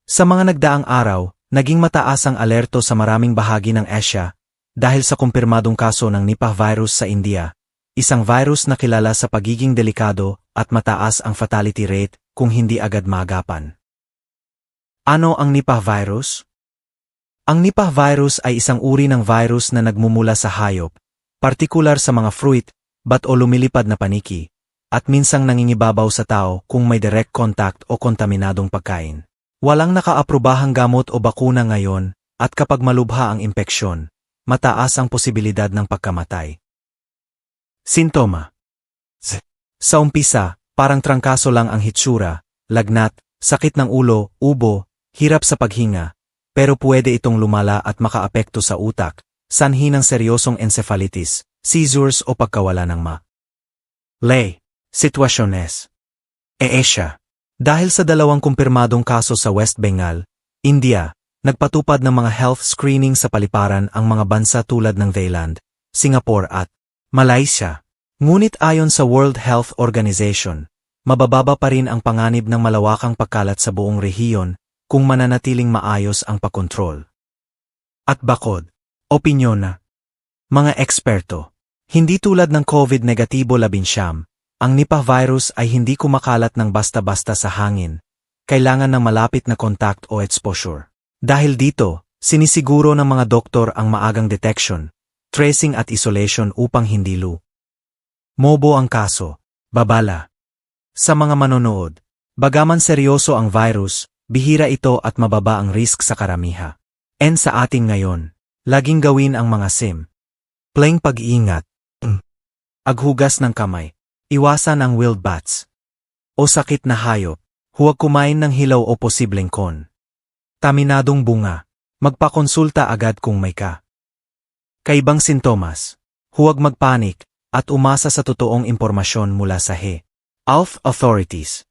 Sa mga nagdaang araw, naging mataas ang alerto sa maraming bahagi ng Asia dahil sa kumpirmadong kaso ng Nipah virus sa India, isang virus na kilala sa pagiging delikado at mataas ang fatality rate kung hindi agad maagapan. Ano ang Nipah virus? Ang Nipah virus ay isang uri ng virus na nagmumula sa hayop, partikular sa mga fruit, bat o lumilipad na paniki, at minsang nangingibabaw sa tao kung may direct contact o kontaminadong pagkain. Walang nakaaprobahang gamot o bakuna ngayon, at kapag malubha ang impeksyon, mataas ang posibilidad ng pagkamatay. Sintoma. Sa umpisa, parang trangkaso lang ang hitsura, lagnat, sakit ng ulo, ubo, hirap sa paghinga, pero pwede itong lumala at makaapekto sa utak, sanhi ng seryosong encephalitis, seizures o pagkawala ng sitwasyones. Asia. Dahil sa 2 kumpirmadong kaso sa West Bengal, India, nagpatupad ng mga health screening sa paliparan ang mga bansa tulad ng Thailand, Singapore at Malaysia. Ngunit ayon sa World Health Organization, mabababa pa rin ang panganib ng malawakang pagkalat sa buong rehiyon kung mananatiling maayos ang pagkontrol. At bakod, opinyon na mga eksperto, hindi tulad ng COVID-19, ang Nipah virus ay hindi kumakalat ng basta-basta sa hangin, kailangan ng malapit na contact o exposure. Dahil dito, sinisiguro ng mga doktor ang maagang detection, tracing at isolation upang hindi mobo ang kaso. Babala. Sa mga manonood, bagaman seryoso ang virus, bihira ito at mababa ang risk sa karamiha. Sa ating ngayon, laging gawin ang mga plain pag-iingat. Aghugas ng kamay. Iwasan ang wild bats o sakit na hayop, huwag kumain ng hilaw o posibleng taminadong bunga. Magpakonsulta agad kung may kaibang sintomas. Huwag magpanik at umasa sa totoong impormasyon mula sa health authorities.